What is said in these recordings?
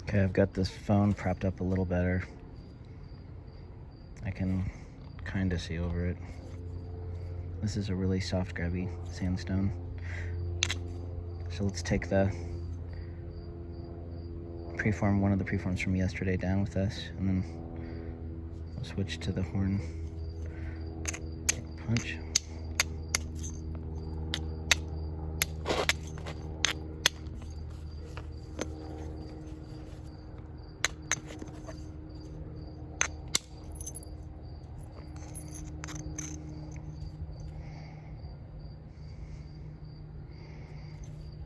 Okay, I've got this phone propped up a little better. I can kind of see over it. This is a really soft, grabby sandstone. So let's take the preform, one of the preforms from yesterday, down with us, and then we'll switch to the horn punch.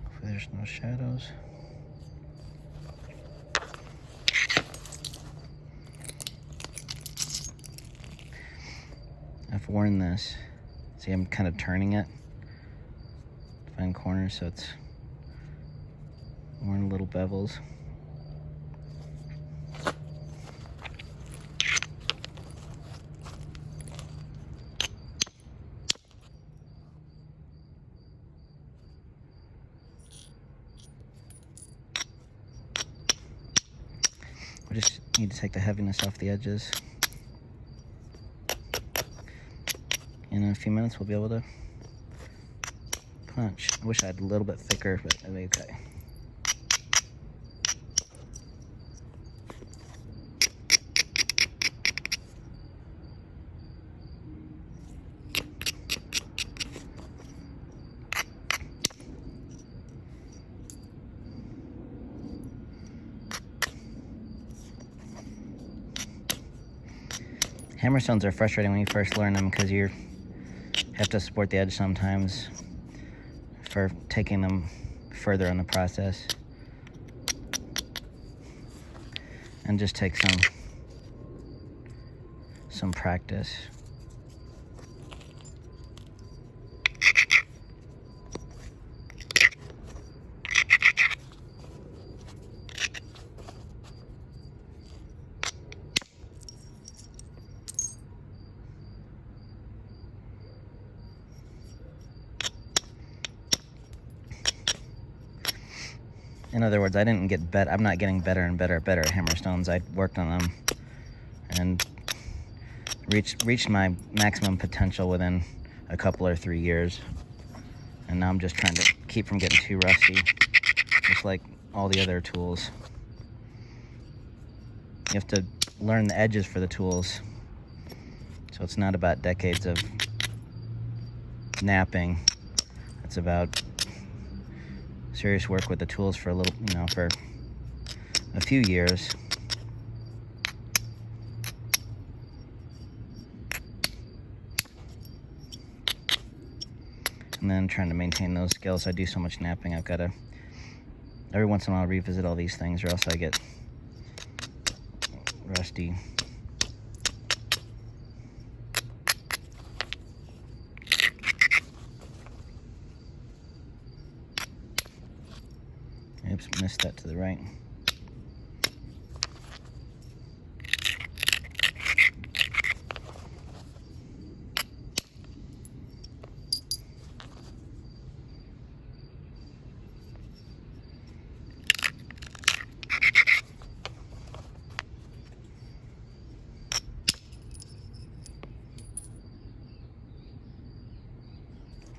Hopefully there's no shadows. I've worn this. See, I'm kind of turning it to find corners, so it's worn little bevels. We just need to take the heaviness off the edges. In a few minutes, we'll be able to punch. I wish I had a little bit thicker, but it'll be okay. Hammerstones are frustrating when you first learn them because you have to support the edge sometimes for taking them further in the process, and just take some practice. In other words, I'm not getting better and better at hammerstones. I worked on them and reached my maximum potential within a couple or 3 years. And now I'm just trying to keep from getting too rusty, just like all the other tools. You have to learn the edges for the tools. So it's not about decades of napping. It's about serious work with the tools for for a few years. And then trying to maintain those skills. I do so much napping, I've got to every once in a while revisit all these things, or else I get rusty. Oops, missed that to the right.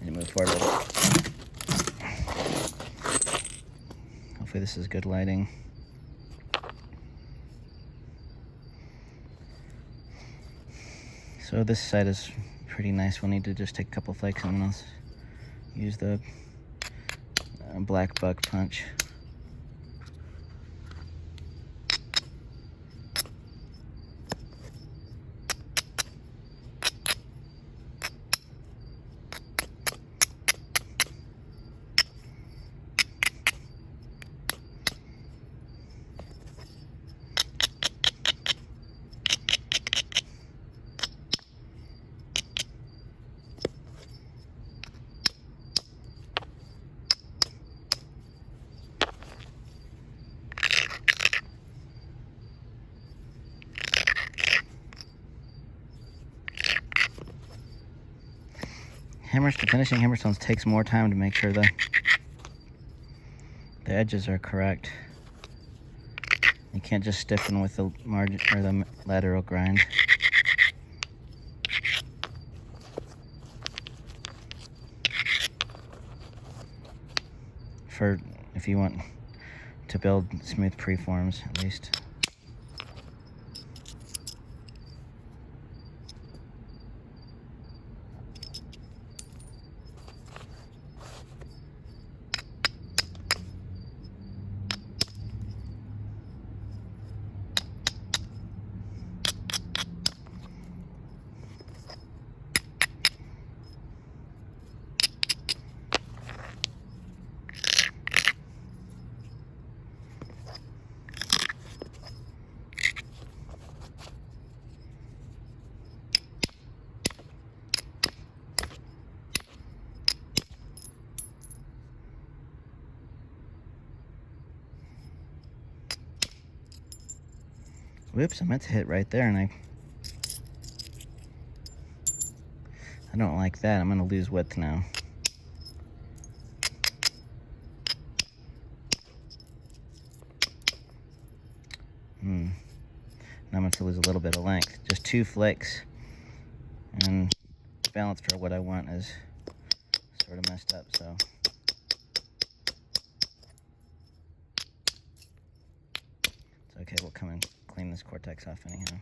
And move forward a little. Hopefully this is good lighting. So this side is pretty nice. We'll need to just take a couple flakes and then I'll use the black buck punch. Finishing hammerstones takes more time to make sure the edges are correct. You can't just stiffen with the margin or the lateral grind. For if you want to build smooth preforms, at least. Whoops, I meant to hit right there and I don't like that. I'm gonna lose width now. Now I'm going to lose a little bit of length. Just 2 flakes, and balance for what I want is sort of messed up, so. It's okay, we'll come and clean this cortex off anyhow.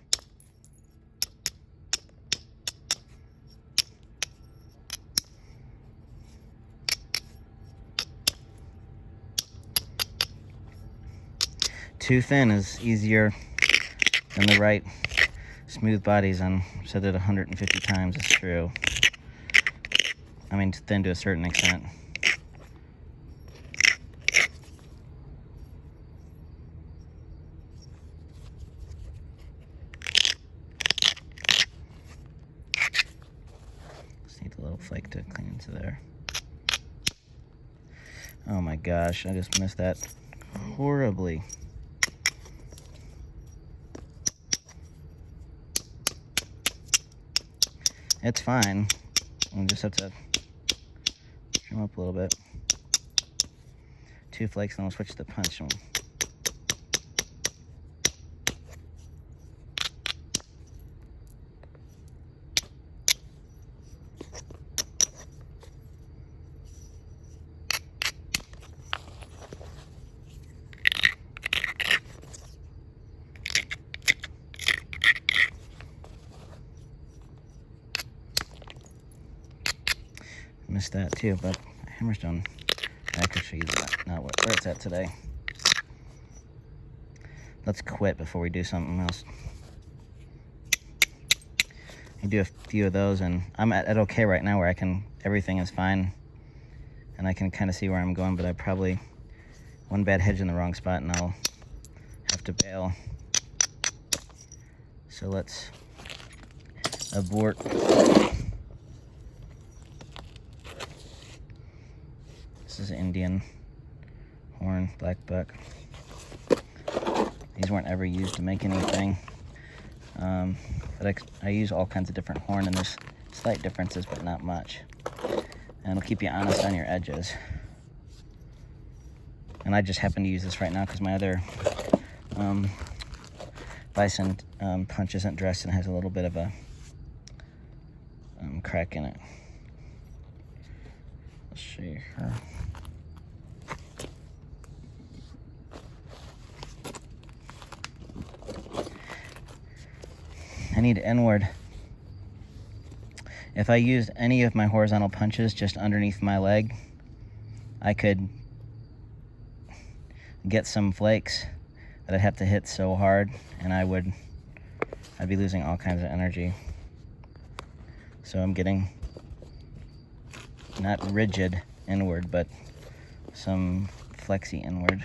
Too thin is easier than the right smooth bodies. I've said it 150 times, it's true. I mean, thin to a certain extent. Just need a little flake to clean into there. Oh my gosh, I just missed that horribly. It's fine. I'll just have to trim up a little bit. 2 flakes, and I'll switch to the punch. Missed that too, but hammerstone, I could show you that, not where it's at today. Let's quit before we do something else. You do a few of those, and I'm at okay right now where everything is fine, and I can kind of see where I'm going, but I probably, one bad hedge in the wrong spot and I'll have to bail. So let's abort. This is Indian horn, black buck. These weren't ever used to make anything. But I use all kinds of different horn, and there's slight differences, but not much. And it'll keep you honest on your edges. And I just happen to use this right now because my other bison punch isn't dressed and has a little bit of a crack in it. Let's see here. I need inward. If I used any of my horizontal punches just underneath my leg, I could get some flakes that I'd have to hit so hard, and I'd be losing all kinds of energy. So I'm getting not rigid inward, but some flexy inward.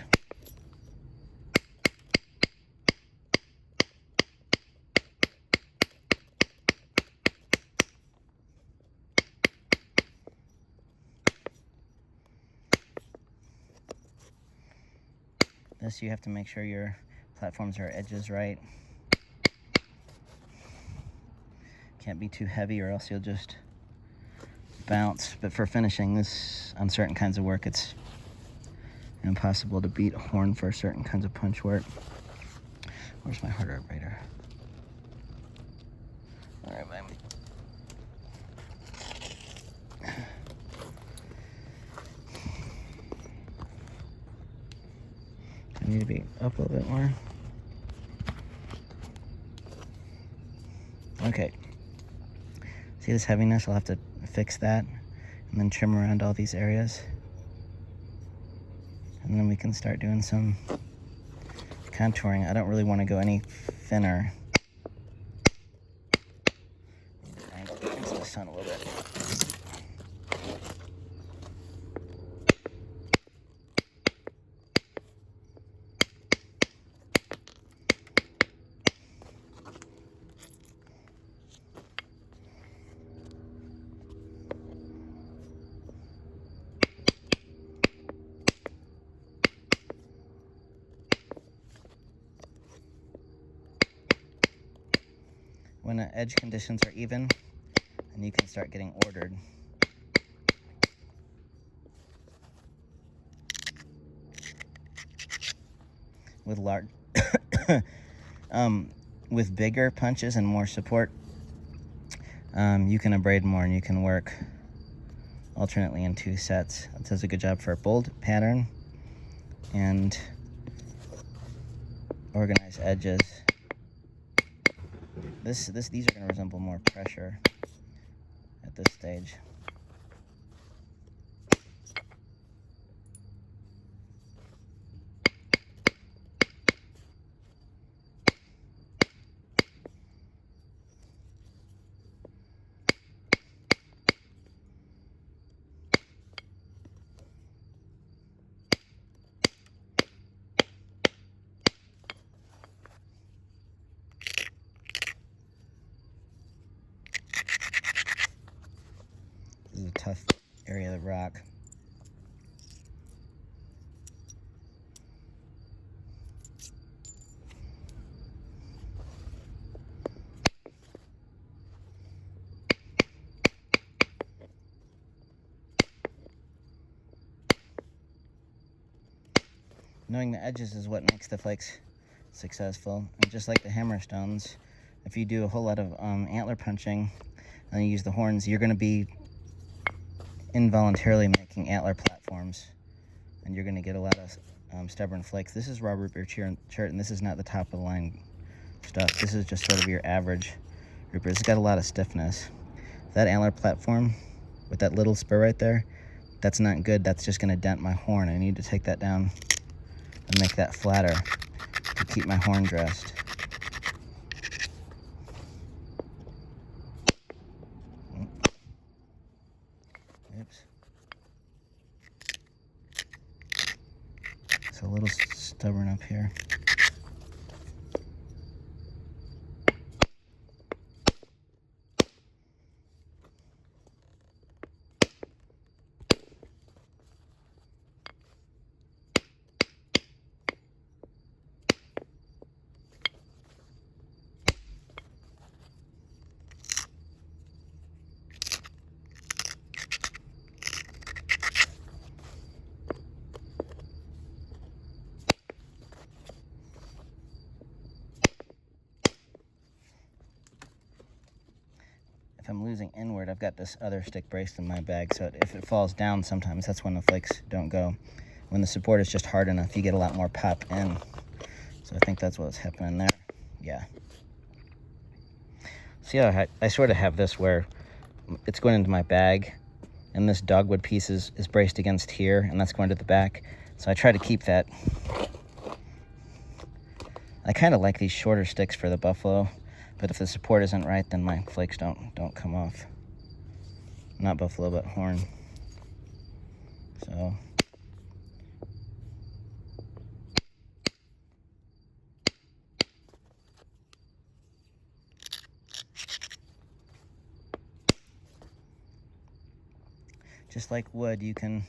This, you have to make sure your platforms are edges right. Can't be too heavy or else you'll just bounce. But for finishing this on certain kinds of work, it's impossible to beat a horn for certain kinds of punch work. Where's my hard vibrator? All right, baby. I need to be up a little bit more. Okay. See this heaviness? I'll have to fix that and then trim around all these areas. And then we can start doing some contouring. I don't really want to go any thinner. Angle against the sun a little bit. When the edge conditions are even, and you can start getting ordered. With large, with bigger punches and more support, you can abrade more and you can work alternately in 2 sets. It does a good job for bold pattern and organized edges. These are going to resemble more pressure at this stage. This is a tough area of the rock. Knowing the edges is what makes the flakes successful. And just like the hammerstones, if you do a whole lot of antler punching and you use the horns, you're going to be involuntarily making antler platforms, and you're going to get a lot of stubborn flakes. This is raw root beer chert, and this is not the top of the line stuff. This is just sort of your average root beer. It's got a lot of stiffness. That antler platform with that little spur right there, that's not good. That's just going to dent my horn. I need to take that down and make that flatter to keep my horn dressed. Oops. It's a little stubborn up here. If I'm losing inward, I've got this other stick braced in my bag, so if it falls down sometimes, that's when the flakes don't go. When the support is just hard enough, you get a lot more pop in. So I think that's what's happening there. Yeah. See how I sort of have this where it's going into my bag, and this dogwood piece is braced against here, and that's going to the back. So I try to keep that. I kind of like these shorter sticks for the buffalo, but if the support isn't right, then my flakes don't come off. Not buffalo, but horn. So just like wood, you can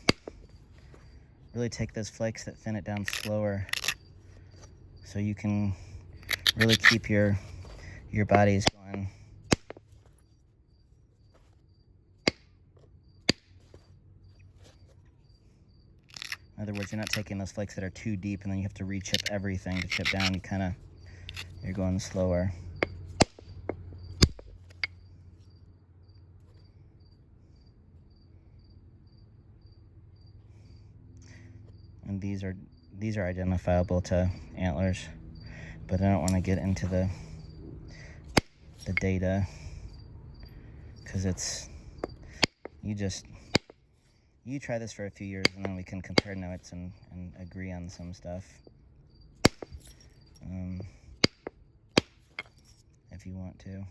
really take those flakes that thin it down slower, so you can really keep your bodies going. In other words, you're not taking those flakes that are too deep and then you have to re-chip everything to chip down. You kind of you're going slower. And these are identifiable to antlers, but I don't want to get into the data, because it's, you try this for a few years and then we can compare notes and agree on some stuff, if you want to.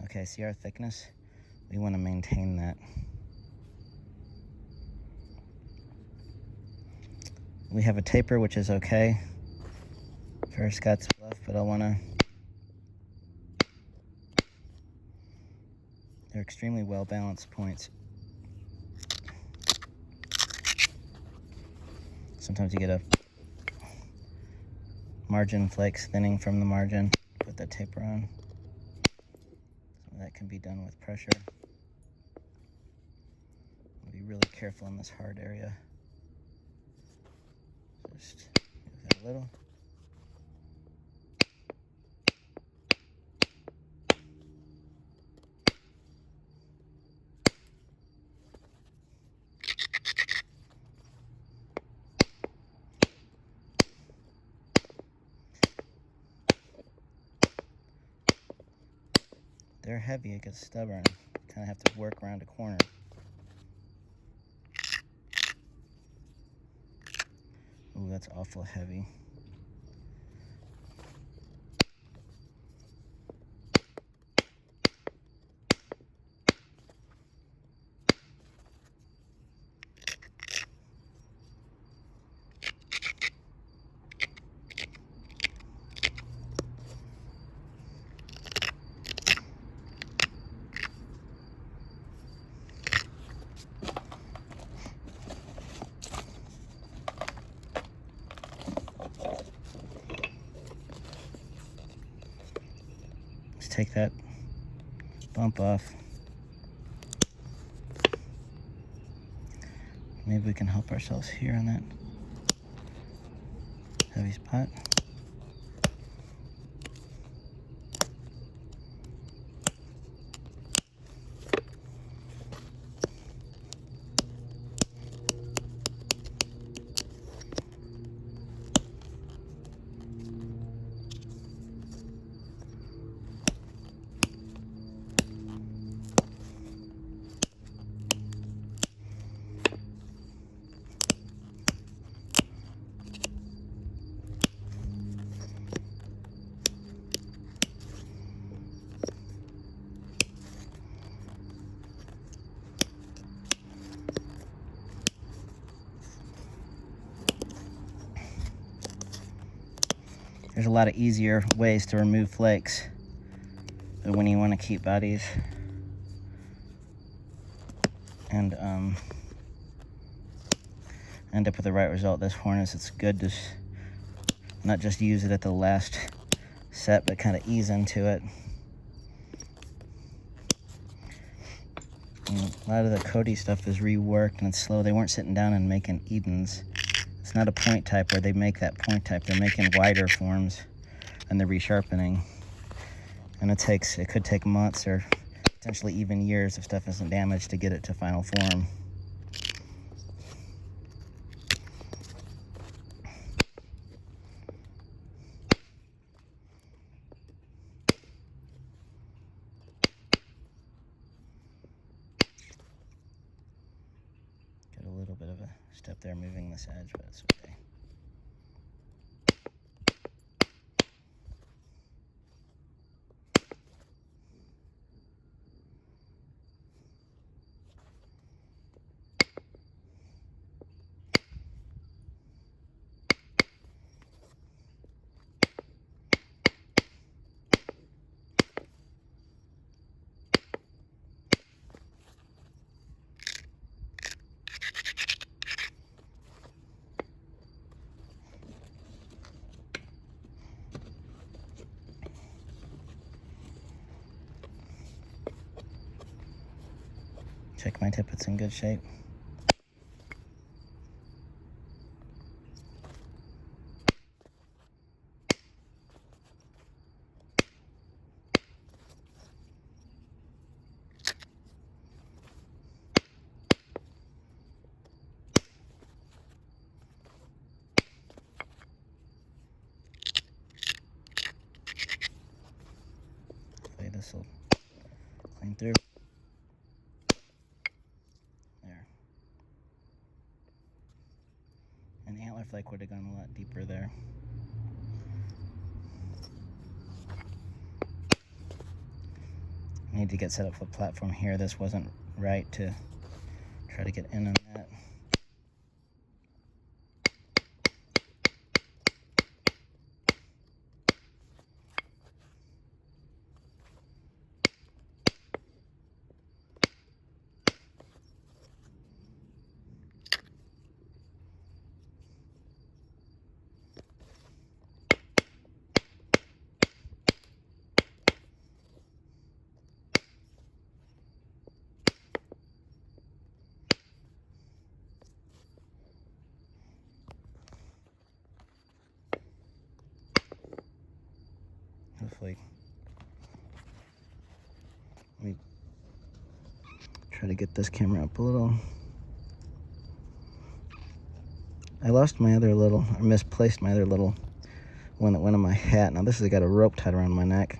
Okay, see our thickness? We want to maintain that. We have a taper, which is okay for Scott's Bluff, but I want to... They're extremely well-balanced points. Sometimes you get a margin flakes thinning from the margin. Put that taper on. So that can be done with pressure. Be really careful in this hard area. Just move that a little. They're heavy, it gets stubborn. Kind of have to work around a corner. Ooh, that's awful heavy. Let's take that bump off. Maybe we can help ourselves here on that heavy spot. There's a lot of easier ways to remove flakes, but when you want to keep bodies and end up with the right result, this harness, it's good to not just use it at the last set, but kind of ease into it. And a lot of the Cody stuff is reworked and it's slow. They weren't sitting down and making Edens. It's not a point type where they make that point type. They're making wider forms and they're resharpening. And it could take months or potentially even years if stuff isn't damaged to get it to final form. Get a little bit of a step there moving this edge, but it's okay. Check my tip, it's in good shape. Hopefully this will clean through. There. An antler flake would have gone a lot deeper there. I need to get set up for the platform here. This wasn't right to try to get in on that. Hopefully, let me try to get this camera up a little. I lost my other little, I misplaced my other little one that went on my hat. Now this has got a rope tied around my neck.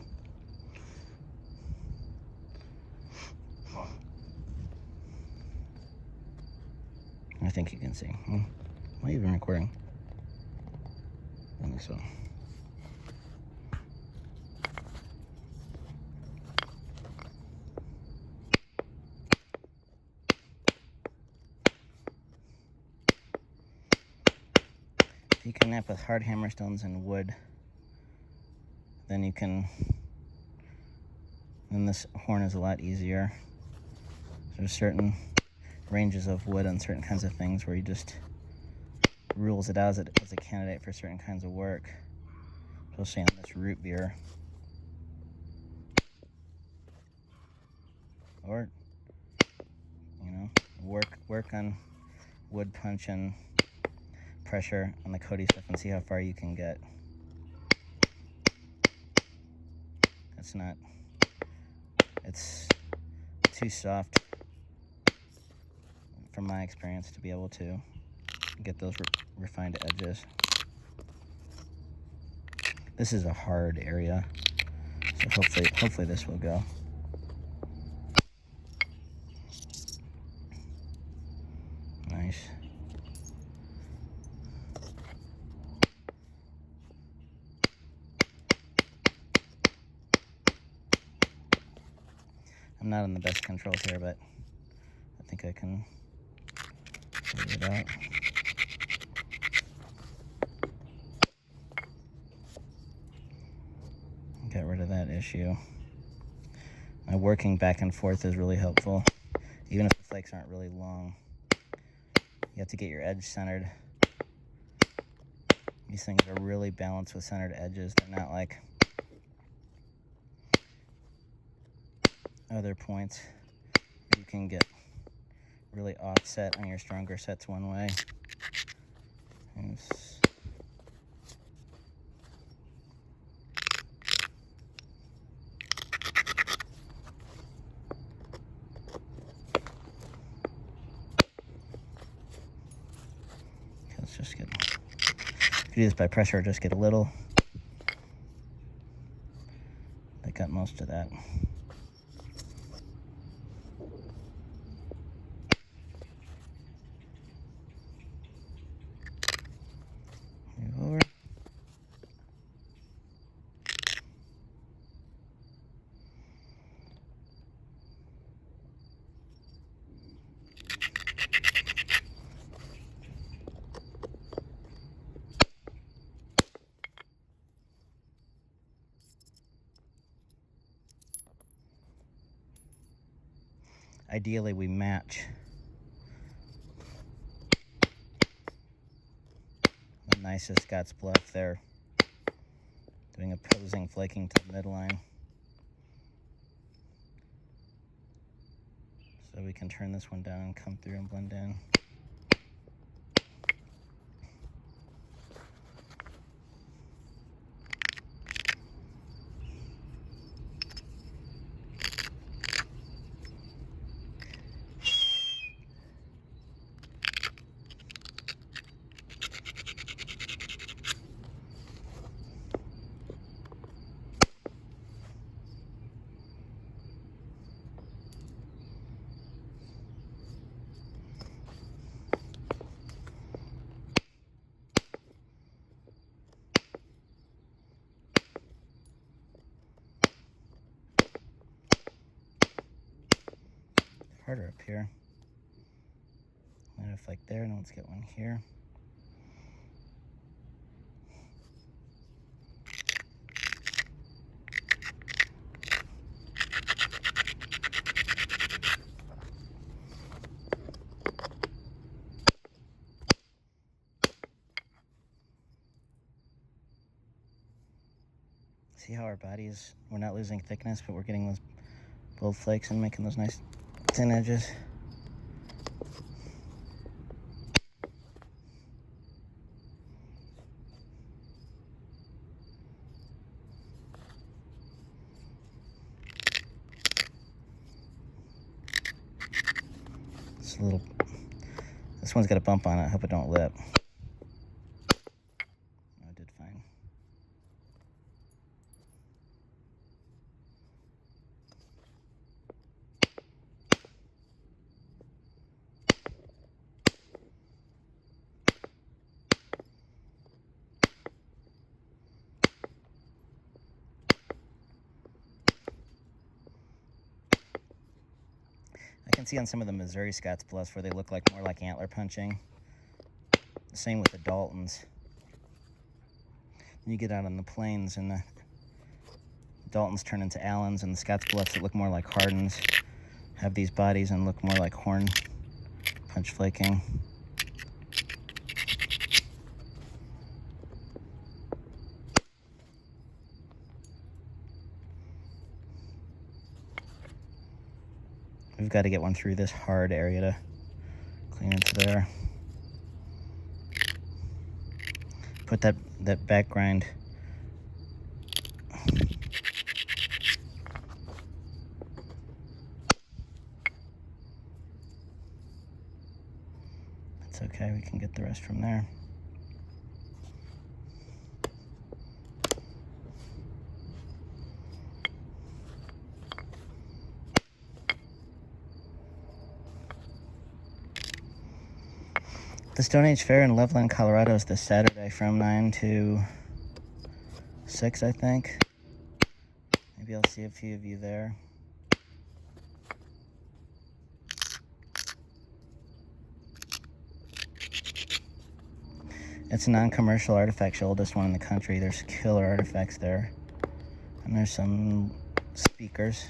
I think you can see. Am I even recording? I think so. If you can nap with hard hammerstones and wood, then you can, then this horn is a lot easier. There's certain ranges of wood on certain kinds of things where you just rules it out as a candidate for certain kinds of work, especially on this root beer. Or, you know, work on wood punch and pressure on the Cody stuff and see how far you can get. It's too soft from my experience to be able to get those refined edges. This is a hard area, so hopefully this will go. Nice. I'm not in the best controls here, but I think I can figure it out. Get rid of that issue. My working back and forth is really helpful. Even if the flakes aren't really long, you have to get your edge centered. These things are really balanced with centered edges. They're not like other points. You can get really offset on your stronger sets one way. Let's just get, if you do this by pressure, just get a little. I got most of that. Move over. Ideally, we match the nicest Scott's Bluff there, doing opposing flaking to the midline. So we can turn this one down and come through and blend in. Harder up here. Light a flake there, and let's get one here. See how our bodies, we're not losing thickness, but we're getting those bold flakes and making those nice thin edges. It's a little, this one's got a bump on it. I hope it don't lip. No, it did fine. I can see on some of the Missouri Scots bluffs where they look like more like antler punching. The same with the Daltons. You get out on the plains and the Daltons turn into Allens, and the Scots bluffs that look more like Hardens have these bodies and look more like horn punch flaking. We've got to get one through this hard area to clean into there. Put that back grind. That's okay, we can get the rest from there. The Stone Age Fair in Loveland, Colorado is this Saturday from 9 to 6, I think. Maybe I'll see a few of you there. It's a non-commercial artifact show, oldest one in the country. There's killer artifacts there. And there's some speakers.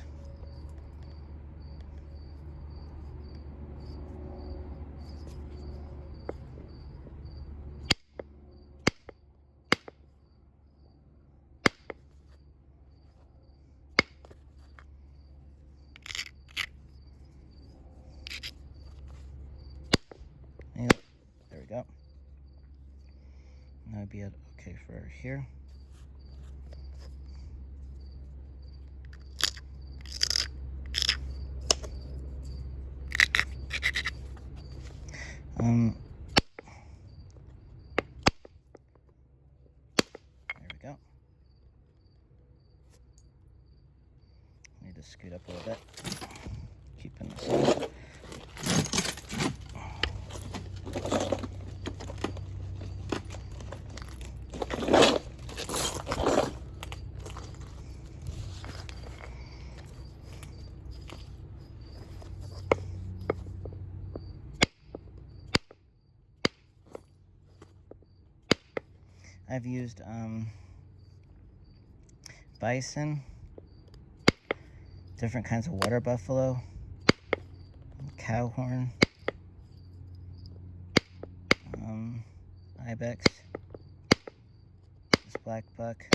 There we go. That would be okay for here. There we go. Need to scoot up a little bit. Keeping this on. I've used bison, different kinds of water buffalo, cow horn, ibex, this black buck,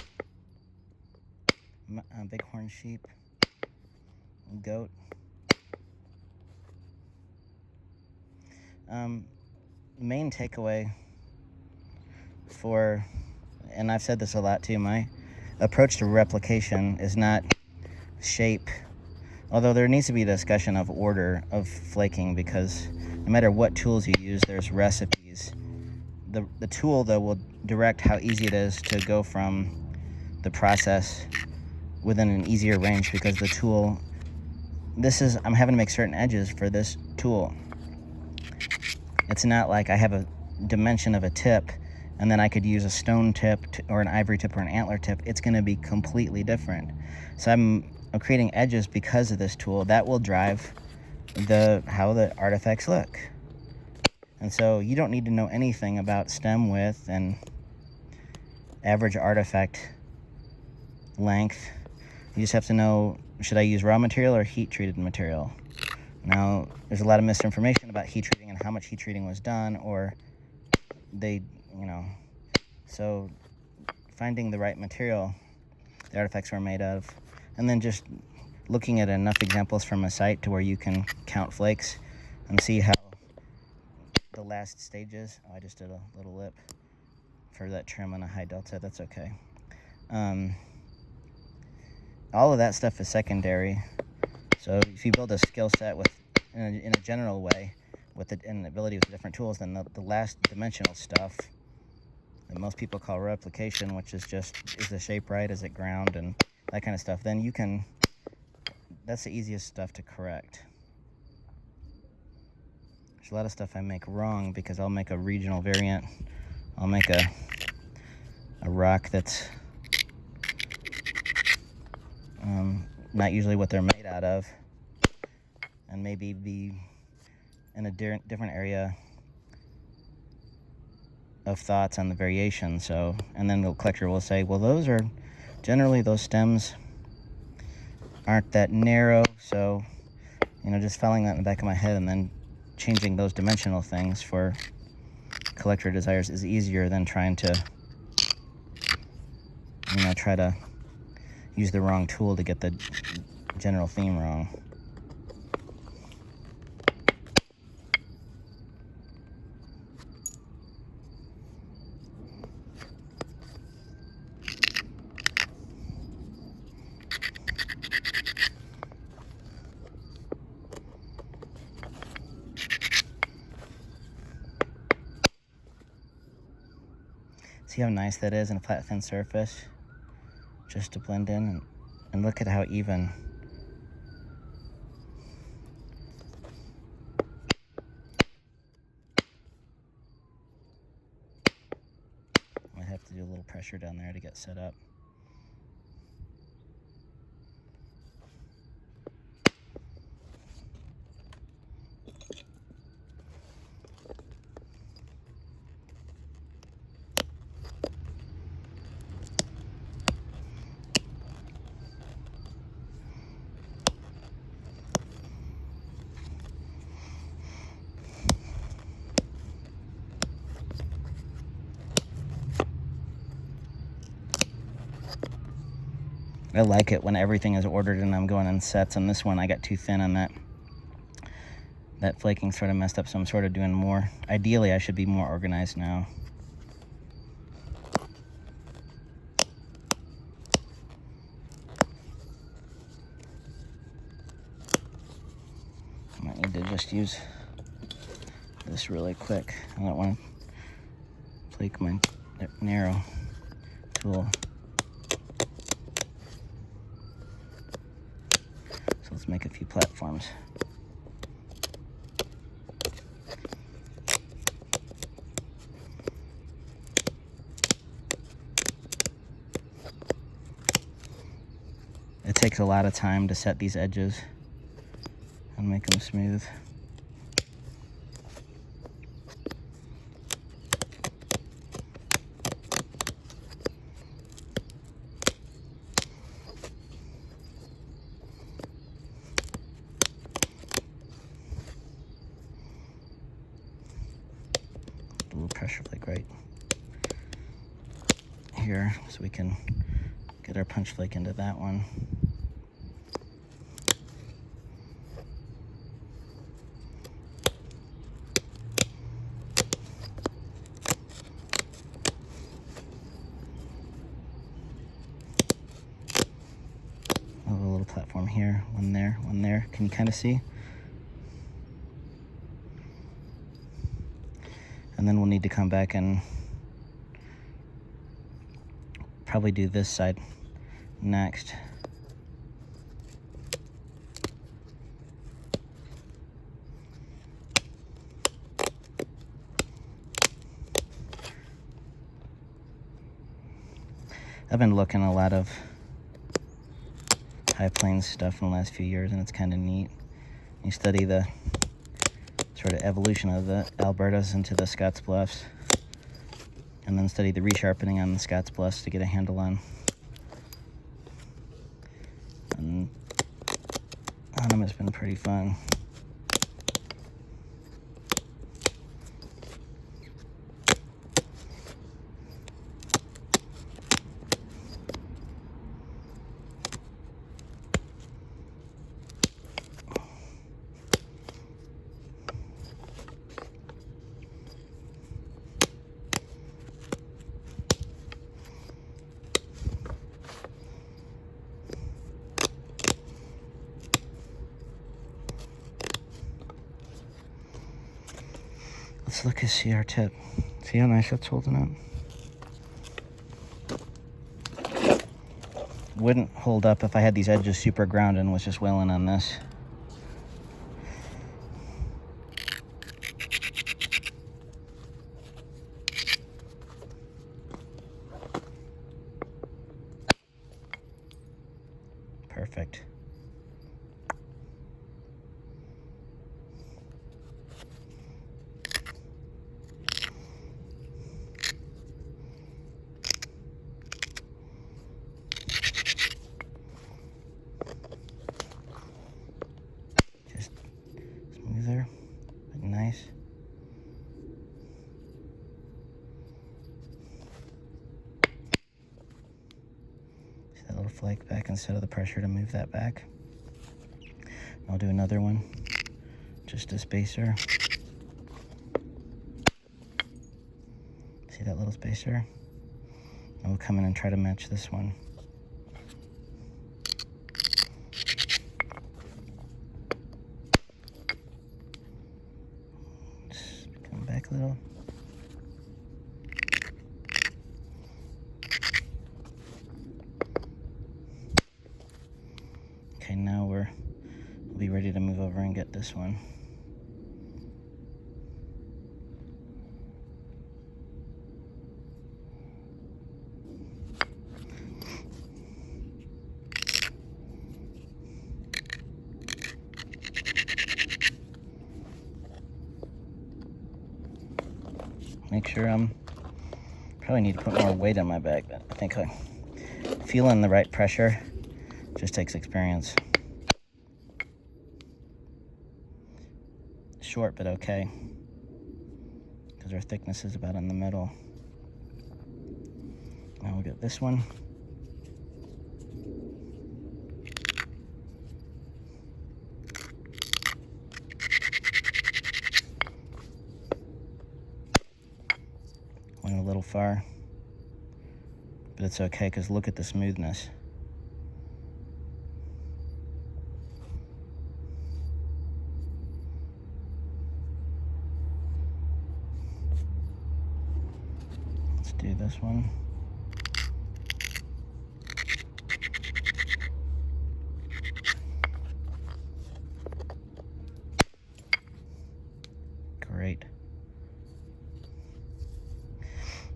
bighorn sheep, goat, Main takeaway for, and I've said this a lot too, my approach to replication is not shape, although there needs to be a discussion of order of flaking, because no matter what tools you use, there's recipes. The tool, though, will direct how easy it is to go from the process within an easier range, because the tool, I'm having to make certain edges for this tool. It's not like I have a dimension of a tip and then I could use a stone tip or an ivory tip or an antler tip. It's going to be completely different. So I'm creating edges because of this tool. That will drive how the artifacts look. And so you don't need to know anything about stem width and average artifact length. You just have to know, should I use raw material or heat treated material? Now, there's a lot of misinformation about heat treating and how much heat treating was done, or so finding the right material the artifacts were made of, and then just looking at enough examples from a site to where you can count flakes and see how the last stages. Oh, I just did a little lip for that trim on a high delta. That's okay. All of that stuff is secondary. So if you build a skill set in a general way with an ability with different tools, then the last dimensional stuff that most people call replication, which is just, is the shape right, is it ground, and that kind of stuff, then that's the easiest stuff to correct. There's a lot of stuff I make wrong because I'll make a regional variant. I'll make a rock that's not usually what they're made out of, and maybe be in a different area of thoughts on the variation. So, and then the collector will say, well, those stems aren't that narrow. So, just filing that in the back of my head and then changing those dimensional things for collector desires is easier than trying to, try to use the wrong tool to get the general theme wrong. See how nice that is in a flat, thin surface? Just to blend in, and look at how even. Might have to do a little pressure down there to get set up. I like it when everything is ordered and I'm going in sets. On this one, I got too thin on that flaking sort of messed up, so I'm sort of doing more. Ideally, I should be more organized now. I might need to just use this really quick. I don't want to flake my narrow tool. Let's make a few platforms. It takes a lot of time to set these edges and make them smooth. A little pressure flake right here so we can get our punch flake into that one. Can you kind of see? And then we'll need to come back and probably do this side next. I've been looking a lot of high plains stuff in the last few years, and it's kind of neat. You study the sort of evolution of the Albertas into the Scots Bluffs, and then study the resharpening on the Scots Bluffs to get a handle on them. Has been pretty fun. Let's look and see our tip. See how nice that's holding up? Wouldn't hold up if I had these edges super ground and was just wailing on this. Perfect. There, but nice. See that little flake back instead of the pressure to move that back. I'll do another one, just a spacer. See that little spacer? And we'll come in and try to match this one. Back a little. Okay, now we'll be ready to move over and get this one. Make sure probably need to put more weight on my bag, but I think feeling the right pressure just takes experience. Short, but okay, because our thickness is about in the middle. Now we'll get this one. Went a little far, but it's okay because look at the smoothness. Let's do this one. Great.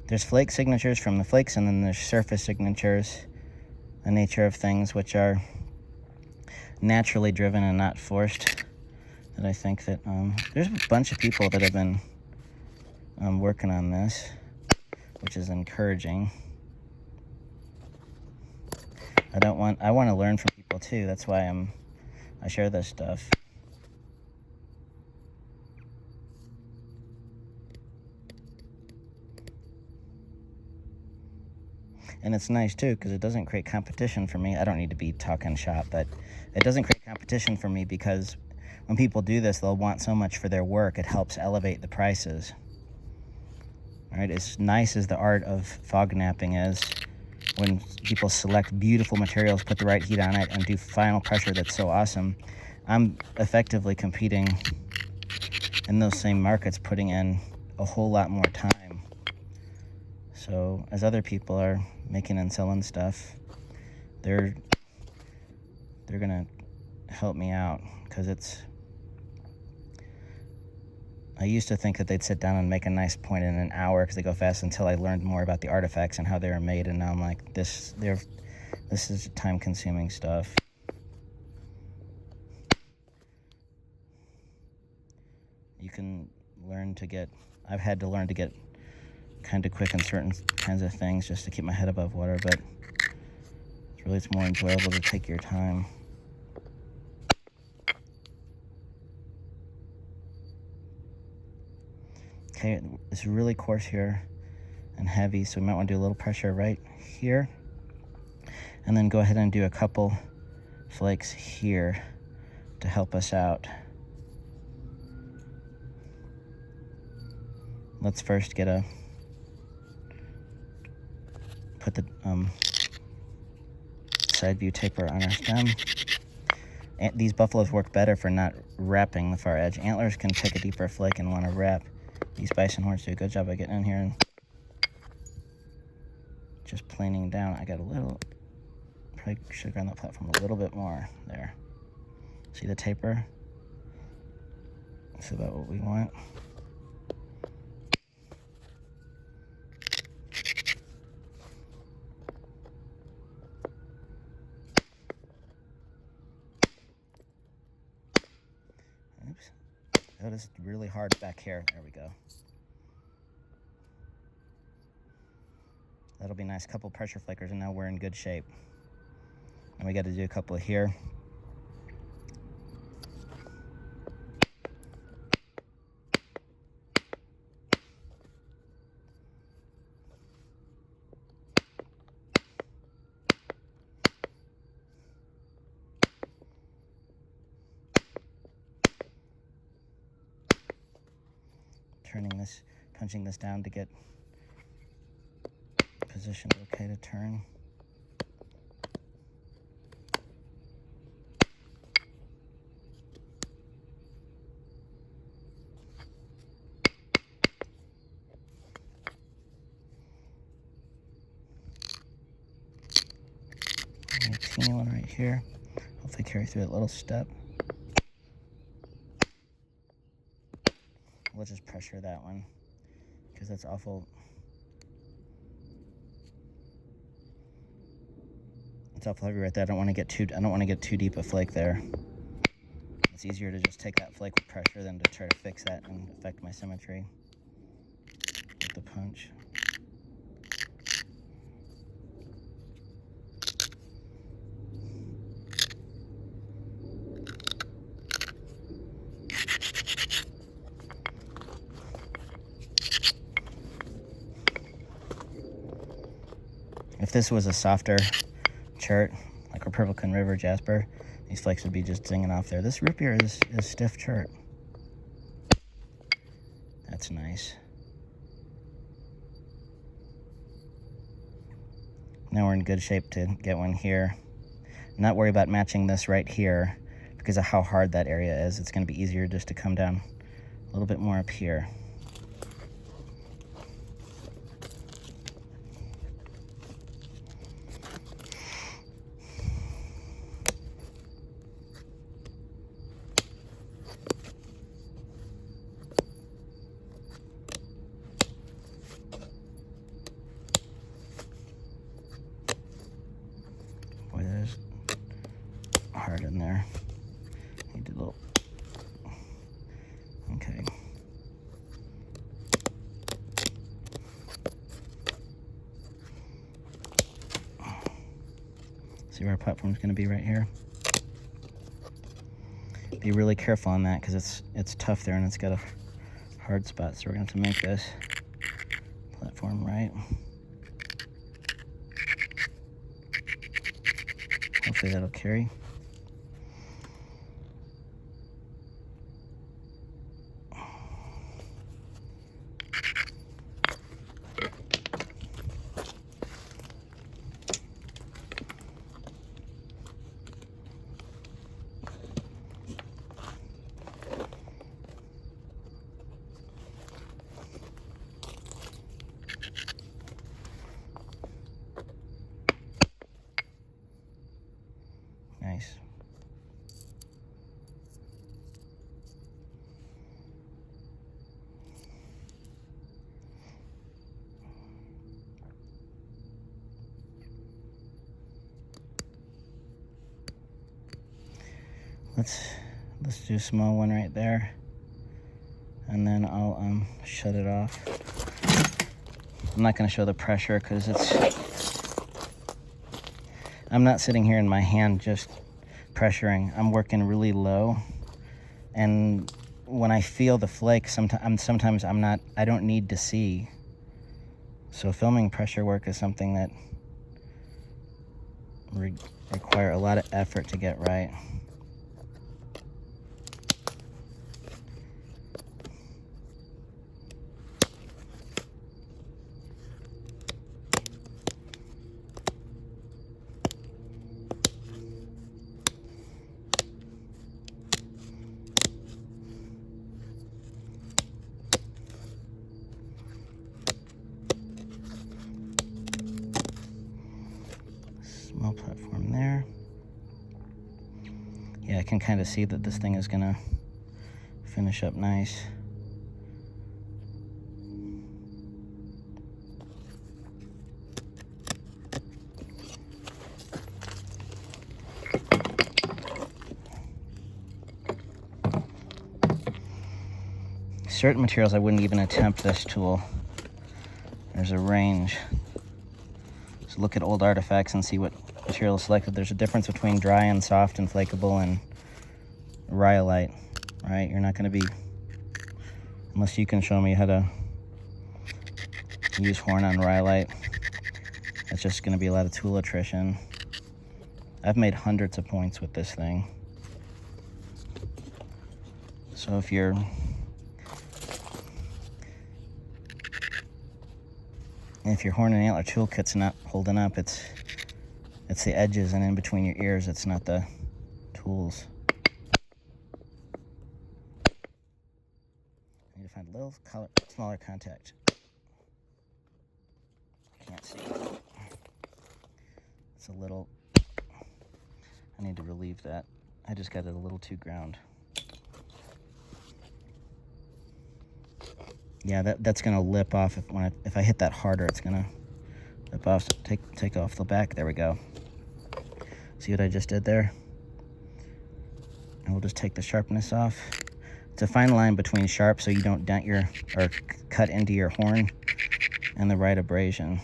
There's flake signatures from the flakes, and then there's surface signatures, the nature of things which are naturally driven and not forced. That I think that there's a bunch of people that have been working on this, which is encouraging. I want to learn from people too. That's why I share this stuff. And it's nice too, because it doesn't create competition for me. I don't need to be talking shop, but it doesn't create competition for me, because when people do this, they'll want so much for their work. It helps elevate the prices. All right, as nice as the art of fog napping is, when people select beautiful materials, put the right heat on it, and do final pressure that's so awesome, I'm effectively competing in those same markets, putting in a whole lot more time. So as other people are making and selling stuff, they're gonna help me out, because I used to think that they'd sit down and make a nice point in an hour because they go fast, until I learned more about the artifacts and how they were made, and now I'm like, this is time-consuming stuff. You can learn to get, I've had to learn to get kind of quick in certain kinds of things just to keep my head above water, but it's more enjoyable to take your time. Okay, it's really coarse here and heavy, so we might want to do a little pressure right here, and then go ahead and do a couple flakes here to help us out. Let's first put the side view taper on our stem. And these buffaloes work better for not wrapping the far edge. Antlers can take a deeper flake and want to wrap. These bison horns do a good job of getting in here and just planing down. I got a little, probably should have gone that platform a little bit more there. See the taper? That's about what we want. Oops. That is really hard back here. There we go. That'll be nice. Couple pressure flakers, and now we're in good shape. And we got to do a couple here. Punching this down to get positioned okay to turn. And a teeny one right here. Hopefully carry through that little step. We'll just pressure that one, because that's awful. It's awful heavy right there. I don't want to get too deep a flake there. It's easier to just take that flake with pressure than to try to fix that and affect my symmetry with the punch. If this was a softer chert, like a Republican River Jasper, these flakes would be just zinging off there. This rip here is stiff chert. That's nice. Now we're in good shape to get one here. Not worry about matching this right here because of how hard that area is. It's going to be easier just to come down a little bit more up here. Boy, that is hard in there. Need a little. Okay. See where our platform's going to be right here. Be really careful on that because it's tough there and it's got a hard spot. So we're going to have to make this platform right. Hopefully that'll carry. let's do a small one right there, and then I'll shut it off. I'm not going to show the pressure because I'm not sitting here in my hand just pressuring. I'm working really low, and when I feel the flake, sometimes I don't need to see. So filming pressure work is something that require a lot of effort to get right. Small platform there. Yeah, I can kind of see that this thing is gonna finish up nice. Certain materials I wouldn't even attempt this tool. There's a range. So look at old artifacts and see what material is selected. There's a difference between dry and soft and flakeable and rhyolite, right? You're not going to be, unless you can show me how to use horn on rhyolite, it's just going to be a lot of tool attrition. I've made hundreds of points with this thing. So if your horn and antler toolkit's not holding up, it's the edges and in between your ears, it's not the tools. I need to find a little smaller contact. Can't see. It's a little, I need to relieve that. I just got it a little too ground. Yeah, that's gonna lip off if I hit that harder. It's gonna lip off. So take off the back. There we go. See what I just did there? And we'll just take the sharpness off. It's a fine line between sharp, so you don't dent or cut into your horn, and the right abrasion.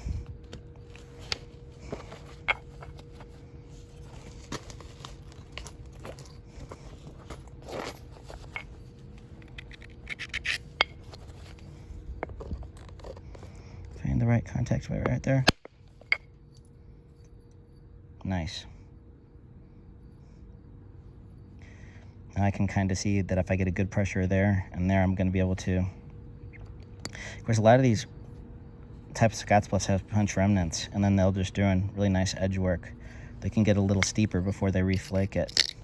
Find the right contact right there. Nice. Now I can kind of see that if I get a good pressure there and there, I'm going to be able to. Of course, a lot of these types of Scott splits have punch remnants, and then they'll just doing really nice edge work. They can get a little steeper before they reflake it.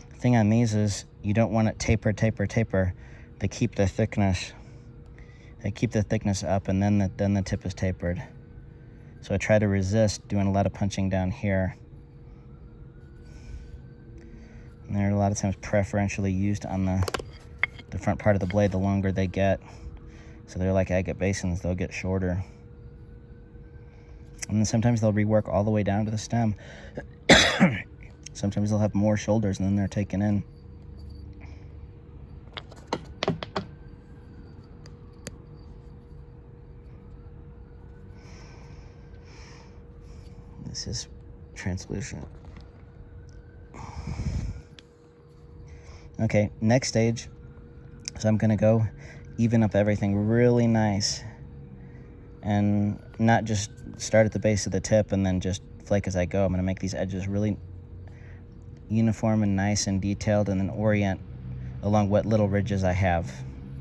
The thing on these is you don't want it taper. They keep the thickness. They keep the thickness up, and then the tip is tapered. So I try to resist doing a lot of punching down here. And they're a lot of times preferentially used on the front part of the blade the longer they get. So they're like agate basins, they'll get shorter. And then sometimes they'll rework all the way down to the stem. Sometimes they'll have more shoulders and then they're taken in. This is translucent. Okay, next stage. So I'm gonna go even up everything really nice and not just start at the base of the tip and then just flake as I go. I'm gonna make these edges really uniform and nice and detailed, and then orient along what little ridges I have.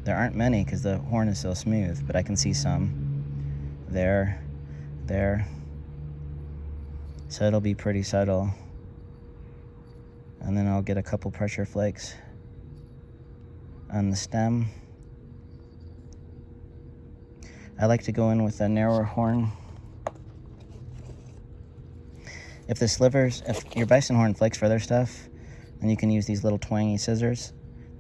There aren't many because the horn is so smooth, but I can see some there. So it'll be pretty subtle. And then I'll get a couple pressure flakes on the stem. I like to go in with a narrower horn. If your bison horn flakes for other stuff, then you can use these little twangy scissors.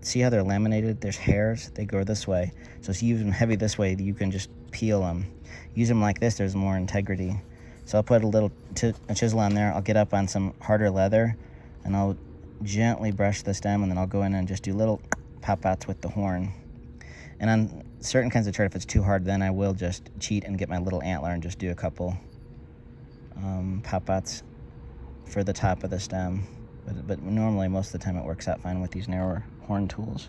see how they're laminated? There's hairs, they go this way. So if you use them heavy this way, you can just peel them. Use them like this, there's more integrity. So I'll put a little chisel on there. I'll get up on some harder leather, and I'll gently brush the stem, and then I'll go in and just do little pop-outs with the horn. And on certain kinds of chert, if it's too hard, then I will just cheat and get my little antler and just do a couple pop-outs for the top of the stem. But normally, most of the time, it works out fine with these narrower horn tools.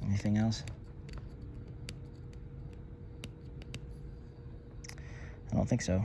Anything else? I don't think so.